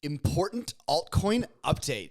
Important altcoin update.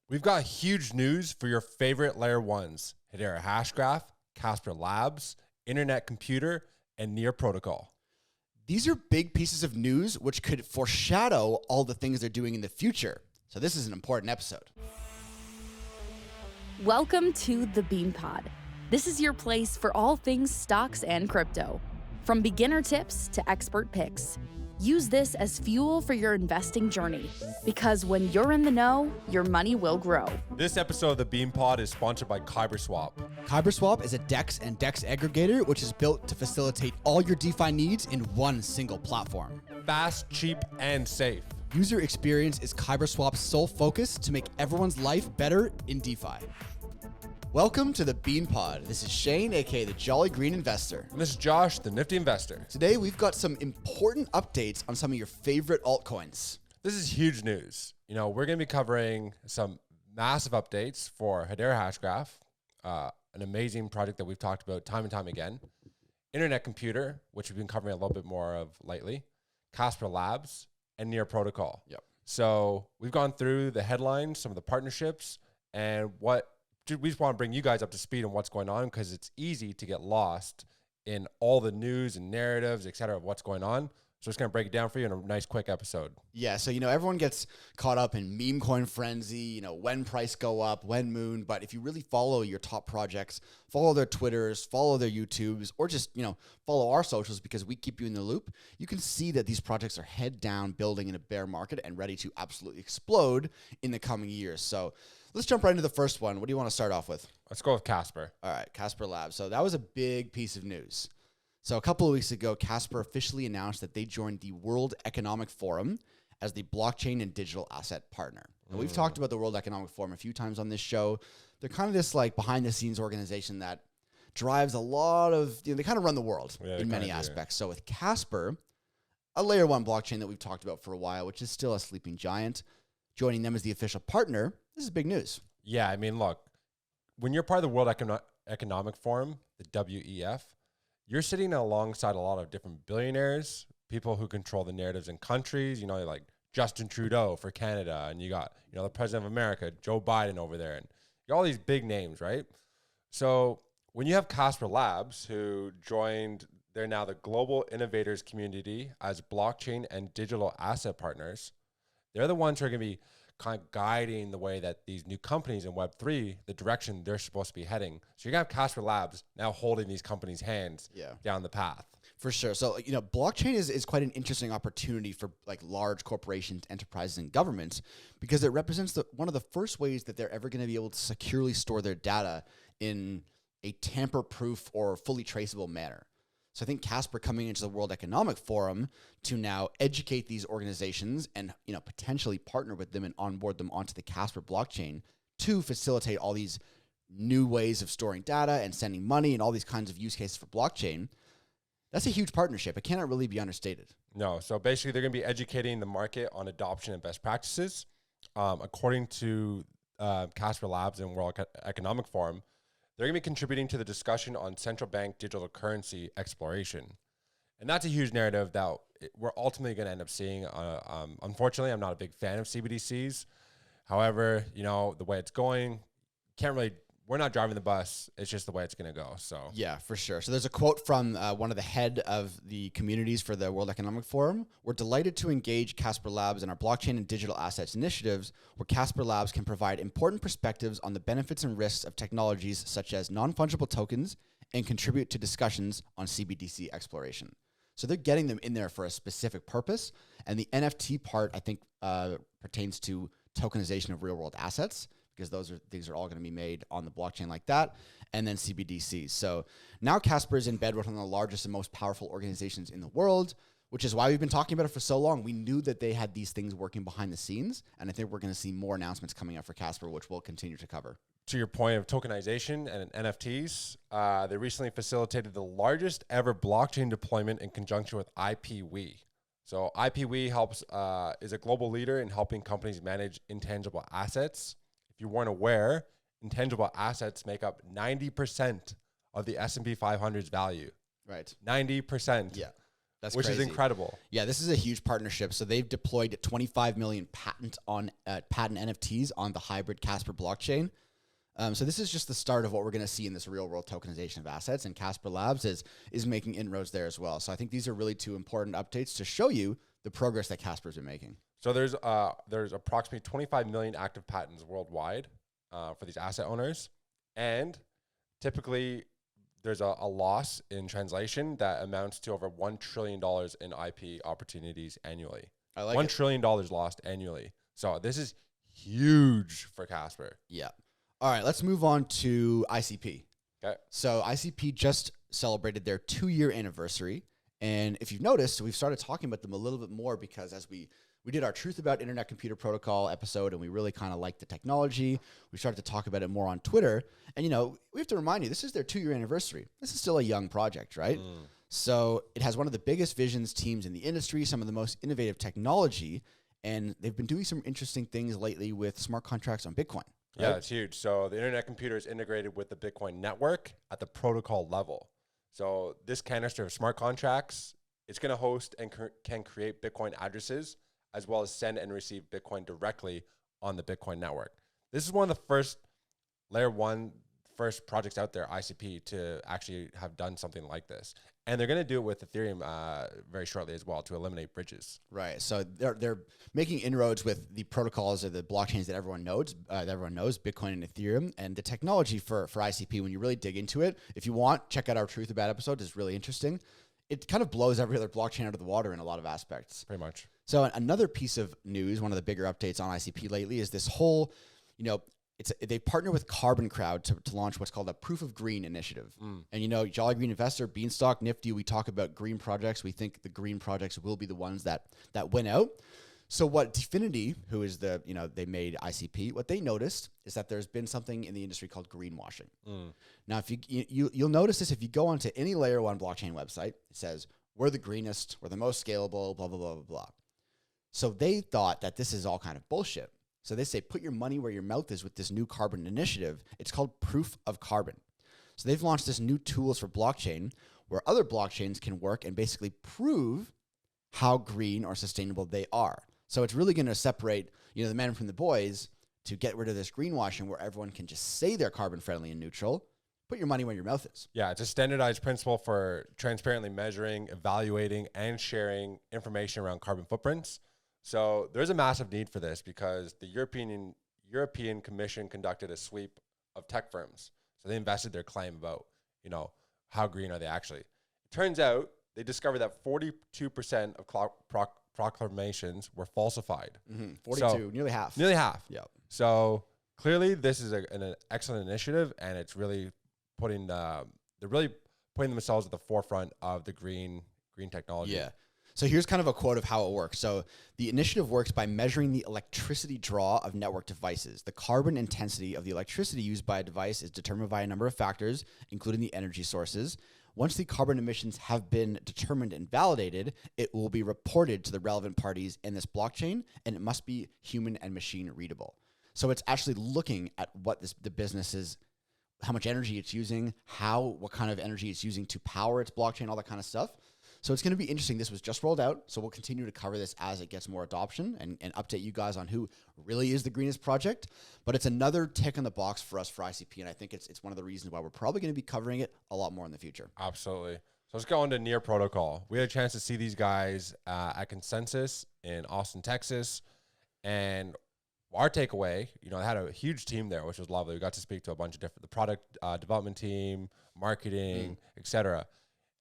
We've got huge news for your favorite layer ones: Hedera Hashgraph, Casper Labs, Internet Computer, and Near Protocol. These are big pieces of news which could foreshadow all the things they're doing in the future. So this is an important episode. Welcome to the Bean Pod. This is your place for all things stocks and crypto. From beginner tips to expert picks. Use this as fuel for your investing journey, because when you're in the know, your money will grow. This episode of the Bean Pod is sponsored by Kyberswap. Kyberswap is a DEX and DEX aggregator which is built to facilitate all your DeFi needs in one single platform. Fast, cheap, and safe. User experience is Kyberswap's sole focus to make everyone's life better in DeFi. Welcome to the Bean Pod. This is Shane, aka the Jolly Green Investor. And this is Josh, the Nifty Investor. Today we've got some important updates on some of your favorite altcoins. This is huge news. We're going to be covering some massive updates for Hedera Hashgraph, an amazing project that we've talked about time and time again. Internet Computer, which we've been covering a little bit more of lately. Casper Labs, and Near Protocol. Yep. So we've gone through the headlines, some of the partnerships, and we just want to bring you guys up to speed on what's going on, because it's easy to get lost in all the news and narratives, et cetera, of what's going on. So it's going to break it down for you in a nice, quick episode. Yeah, so, everyone gets caught up in meme coin frenzy, when price go up, when moon. But if you really follow your top projects, follow their Twitters, follow their YouTubes, or just, follow our socials, because we keep you in the loop, you can see that these projects are head down building in a bear market and ready to absolutely explode in the coming years. So let's jump right into the first one. What do you want to start off with? Let's go with Casper. All right, Casper Labs. So that was a big piece of news. So a couple of weeks ago, Cspr officially announced that they joined the World Economic Forum as the blockchain and digital asset partner. And we've talked about the World Economic Forum a few times on this show. They're kind of this behind the scenes organization that drives a lot of, they kind of run the world in many aspects. So with Casper, a layer one blockchain that we've talked about for a while, which is still a sleeping giant, joining them as the official partner, this is big news. Yeah, look, when you're part of the World Economic Forum, the WEF, you're sitting alongside a lot of different billionaires, people who control the narratives in countries, like Justin Trudeau for Canada, and you got, the President of America, Joe Biden over there, and you got all these big names, right? So when you have Casper Labs, who joined, they're now the Global Innovators Community as blockchain and digital asset partners. They're the ones who are going to be kind of guiding the way that these new companies in Web3, the direction they're supposed to be heading. So you're going to have Casper Labs now holding these companies' hands down the path. For sure. So, blockchain is quite an interesting opportunity for large corporations, enterprises, and governments, because it represents one of the first ways that they're ever going to be able to securely store their data in a tamper-proof or fully traceable manner. So I think Casper coming into the World Economic Forum to now educate these organizations and, potentially partner with them and onboard them onto the Casper blockchain to facilitate all these new ways of storing data and sending money and all these kinds of use cases for blockchain. That's a huge partnership. It cannot really be understated. No. So basically they're going to be educating the market on adoption and best practices. According to Casper Labs and World Economic Forum, they're going to be contributing to the discussion on central bank digital currency exploration. And that's a huge narrative that we're ultimately going to end up seeing. Unfortunately, I'm not a big fan of CBDCs. However, the way it's going, we're not driving the bus. It's just the way it's going to go. So yeah, for sure. So there's a quote from one of the head of the communities for the World Economic Forum. We're delighted to engage Casper Labs in our blockchain and digital assets initiatives, where Casper Labs can provide important perspectives on the benefits and risks of technologies such as non-fungible tokens and contribute to discussions on CBDC exploration. So they're getting them in there for a specific purpose. And the NFT part, I think, pertains to tokenization of real world assets, because these are all going to be made on the blockchain like that, and then CBDCs. So now Casper is in bed with one of the largest and most powerful organizations in the world, which is why we've been talking about it for so long. We knew that they had these things working behind the scenes, and I think we're going to see more announcements coming up for Casper, which we'll continue to cover. To your point of tokenization and NFTs, they recently facilitated the largest ever blockchain deployment in conjunction with IPWE. So IPWE is a global leader in helping companies manage intangible assets. If you weren't aware, intangible assets make up 90% of the S&P 500's value. Right. 90%. Yeah. That's which crazy. is incredible. Yeah, this is a huge partnership. So they've deployed 25 million patent NFTs on the hybrid Casper blockchain. So this is just the start of what we're going to see in this real world tokenization of assets, and Casper Labs is making inroads there as well. So I think these are really two important updates to show you the progress that Casper's been making. So there's approximately 25 million active patents worldwide for these asset owners, and typically there's a loss in translation that amounts to over $1 trillion in IP opportunities annually. I like $1 it. trillion lost annually. So this is huge for Casper. Yeah. All right, let's move on to ICP. Okay. So ICP just celebrated their 2-year anniversary. And if you've noticed, we've started talking about them a little bit more because as we did our Truth About Internet Computer Protocol episode and we really kind of liked the technology, we started to talk about it more on Twitter. And, we have to remind you, this is their 2-year anniversary. This is still a young project, right? So it has one of the biggest visions teams in the industry, some of the most innovative technology, and they've been doing some interesting things lately with smart contracts on Bitcoin. Right? Yeah, it's huge. So the internet computer is integrated with the Bitcoin network at the protocol level. So this canister of smart contracts, it's going to host and can create Bitcoin addresses as well as send and receive Bitcoin directly on the Bitcoin network. This is one of the first layer 1 projects out there, ICP, to actually have done something like this. And they're going to do it with Ethereum very shortly as well to eliminate bridges. Right. So they're making inroads with the protocols or the blockchains that everyone knows, Bitcoin and Ethereum. And the technology for ICP, when you really dig into it, if you want, check out our Truth About episode. It's really interesting. It kind of blows every other blockchain out of the water in a lot of aspects. Pretty much. So another piece of news, one of the bigger updates on ICP lately is this whole, they partner with Carbon Crowd to launch what's called a Proof of Green initiative. And, Jolly Green Investor, Beanstalk, Nifty, we talk about green projects. We think the green projects will be the ones that win out. So what Definity, who is they made ICP, what they noticed is that there's been something in the industry called greenwashing. Now, if you'll notice this, if you go onto any layer 1 blockchain website, it says, we're the greenest, we're the most scalable, blah, blah, blah, blah, blah. So they thought that this is all kind of bullshit. So they say, put your money where your mouth is with this new carbon initiative. It's called Proof of Carbon. So they've launched this new tools for blockchain where other blockchains can work and basically prove how green or sustainable they are. So it's really going to separate, the men from the boys to get rid of this greenwashing where everyone can just say they're carbon friendly and neutral. Put your money where your mouth is. Yeah, it's a standardized principle for transparently measuring, evaluating, and sharing information around carbon footprints. So there's a massive need for this because the European Commission conducted a sweep of tech firms. So they invested their claim about, how green are they actually. It turns out they discovered that 42% of proclamations were falsified. 42, so, nearly half. Nearly half. Yep. So clearly this is an excellent initiative, and it's really they're really putting themselves at the forefront of the green technology. Yeah. So here's kind of a quote of how it works. So the initiative works by measuring the electricity draw of network devices. The carbon intensity of the electricity used by a device is determined by a number of factors, including the energy sources. Once the carbon emissions have been determined and validated, it will be reported to the relevant parties in this blockchain, and it must be human and machine readable. So it's actually looking at what the business is, how much energy it's using, what kind of energy it's using to power its blockchain, all that kind of stuff. So it's going to be interesting. This was just rolled out, so we'll continue to cover this as it gets more adoption and update you guys on who really is the greenest project. But it's another tick in the box for us for ICP, and I think it's one of the reasons why we're probably going to be covering it a lot more in the future. Absolutely. So let's go on to Near Protocol. We had a chance to see these guys at Consensus in Austin, Texas, and our takeaway, they had a huge team there, which was lovely. We got to speak to a bunch of the product development team, marketing, etc.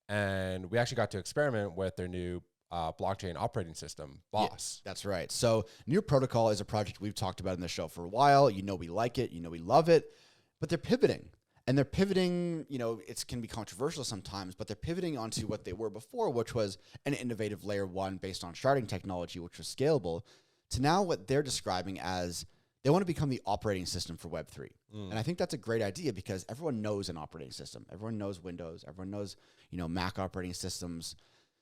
And we actually got to experiment with their new blockchain operating system, Boss. Yeah, that's right. So Near Protocol is a project we've talked about in the show for a while. We like it. We love it. But they're pivoting. And they're pivoting, it can be controversial sometimes, but they're pivoting onto what they were before, which was an innovative layer 1 based on sharding technology, which was scalable, to now what they're describing as they want to become the operating system for Web3. And I think that's a great idea because everyone knows an operating system. Everyone knows Windows. Everyone knows, Mac operating systems.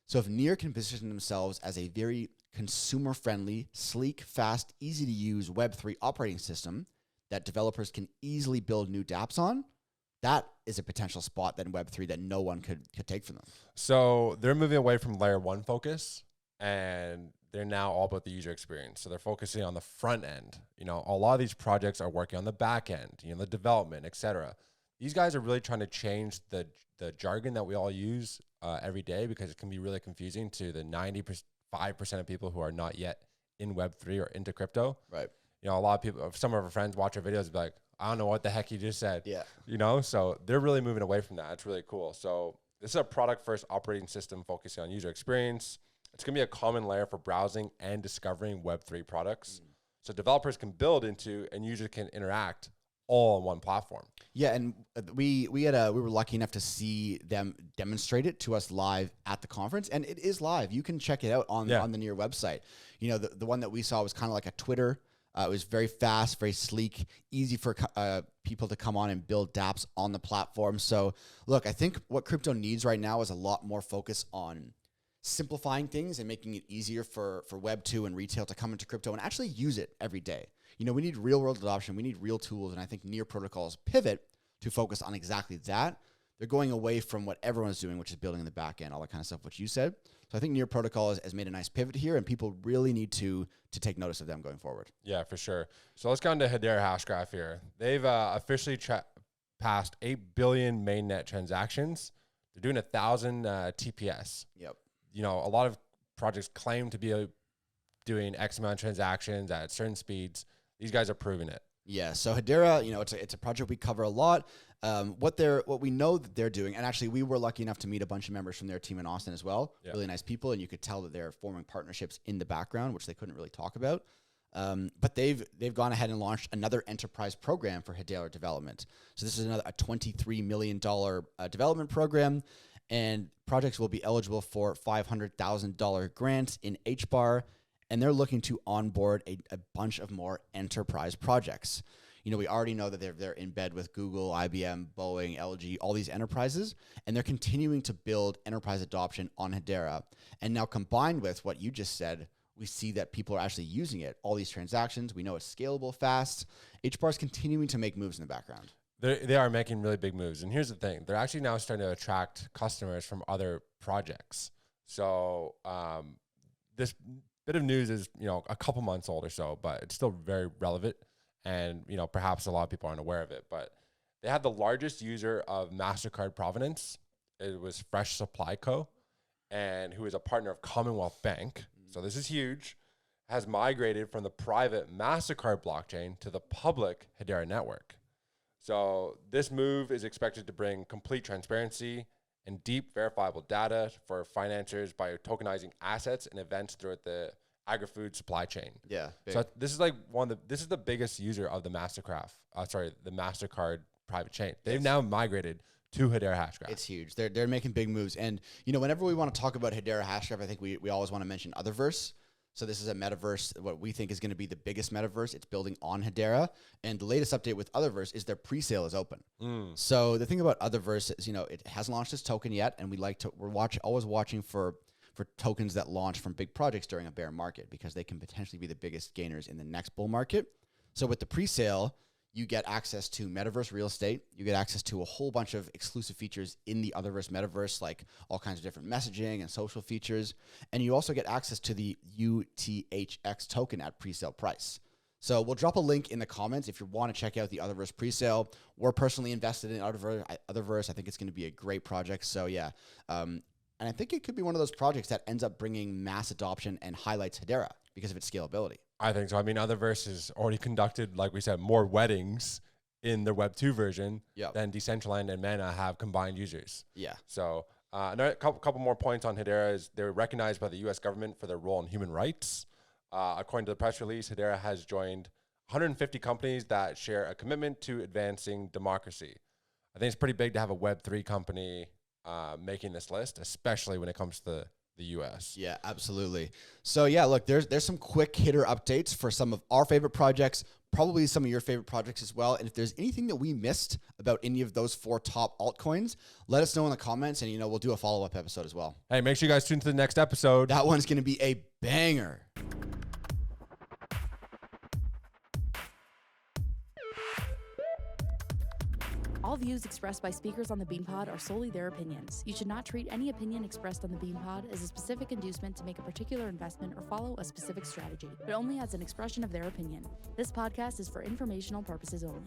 So if Near can position themselves as a very consumer-friendly, sleek, fast, easy-to-use Web3 operating system that developers can easily build new dApps on, that is a potential spot that in Web3 that no one could take from them. So they're moving away from layer one focus, and they're now all about the user experience. So they're focusing on the front end. You know, a lot of these projects are working on the back end, you know, the development, etc. These guys are really trying to change the jargon that we all use every day, because it can be really confusing to the 95% of people who are not yet in Web3 or into crypto. Right. You know, a lot of people, some of our friends watch our videos and be like, I don't know what the heck you just said. Yeah. You know, so they're really moving away from that. It's really cool. So this is a product first operating system focusing on user experience. It's going to be a common layer for browsing and discovering Web3 products. So developers can build into and users can interact all on one platform. Yeah, and we were lucky enough to see them demonstrate it to us live at the conference, and it is live. You can check it out on the Near website. You know, the one that we saw was kind of like a Twitter. It was very fast, very sleek, easy for people to come on and build dApps on the platform. So, look, I think what crypto needs right now is a lot more focus on simplifying things and making it easier for Web 2 and retail to come into crypto and actually use it every day. You know, we need real world adoption. We need real tools. And I think Near protocols pivot to focus on exactly that. They're going away from what everyone's doing, which is building in the back end, all that kind of stuff, which you said. So I think Near protocol has made a nice pivot here, and people really need to take notice of them going forward. Yeah, for sure. So let's go into Hedera Hashgraph here. They've officially passed 8 billion mainnet transactions. They're doing 1,000 TPS. Yep. You know, a lot of projects claim to be doing X amount of transactions at certain speeds. These guys are proving it. Yeah. So Hedera, you know, it's a project we cover a lot. What we know that they're doing, and actually we were lucky enough to meet a bunch of members from their team in Austin as well. Yeah. Really nice people, and you could tell that they're forming partnerships in the background, which they couldn't really talk about. But they've gone ahead and launched another enterprise program for Hedera development. So this is a $23 million development program, and projects will be eligible for $500,000 grants in Hbar, and they're looking to onboard a bunch of more enterprise projects. You know, we already know that they're in bed with Google, IBM, Boeing, LG, all these enterprises, and they're continuing to build enterprise adoption on Hedera. And now combined with what you just said, we see that people are actually using it. All these transactions, we know it's scalable fast. Hbar is continuing to make moves in the background. They are making really big moves. And here's the thing. They're actually now starting to attract customers from other projects. So this bit of news is, you know, a couple months old or so, but it's still very relevant. And, you know, perhaps a lot of people aren't aware of it, but they had the largest user of MasterCard provenance. It was Fresh Supply Co., and who is a partner of Commonwealth Bank. So this is huge, has migrated from the private MasterCard blockchain to the public Hedera network. So this move is expected to bring complete transparency and deep verifiable data for financiers by tokenizing assets and events throughout the agri-food supply chain. Yeah. Big. So this is like this is the biggest user of the MasterCard private chain. They've now migrated to Hedera Hashgraph. It's huge. They're making big moves. And, you know, whenever we want to talk about Hedera Hashgraph, I think we always want to mention Otherverse. So this is a metaverse, what we think is going to be the biggest metaverse. It's building on Hedera. And the latest update with Otherverse is their pre-sale is open. So the thing about Otherverse is, you know, it hasn't launched its token yet. And we're always watching for tokens that launch from big projects during a bear market, because they can potentially be the biggest gainers in the next bull market. So with the pre-sale, you get access to metaverse real estate. You get access to a whole bunch of exclusive features in the Otherverse metaverse, like all kinds of different messaging and social features. And you also get access to the UTHX token at pre-sale price. So we'll drop a link in the comments if you want to check out the Otherverse pre-sale. We're personally invested in Otherverse. I think it's going to be a great project. So yeah, and I think it could be one of those projects that ends up bringing mass adoption and highlights Hedera because of its scalability. I think so. I mean, Otherverse has already conducted, like we said, more weddings in their Web 2 version than Decentraland and Mana have combined users. Yeah. So another couple more points on Hedera is they're recognized by the U.S. government for their role in human rights. According to the press release, Hedera has joined 150 companies that share a commitment to advancing democracy. I think it's pretty big to have a Web 3 company making this list, especially when it comes to the US. Yeah, absolutely. So yeah, look, there's some quick hitter updates for some of our favorite projects, probably some of your favorite projects as well. And if there's anything that we missed about any of those 4 top altcoins, let us know in the comments, and we'll do a follow-up episode as well. Hey, make sure you guys tune to the next episode. That one's going to be a banger. All views expressed by speakers on the BeanPod are solely their opinions. You should not treat any opinion expressed on the BeanPod as a specific inducement to make a particular investment or follow a specific strategy, but only as an expression of their opinion. This podcast is for informational purposes only.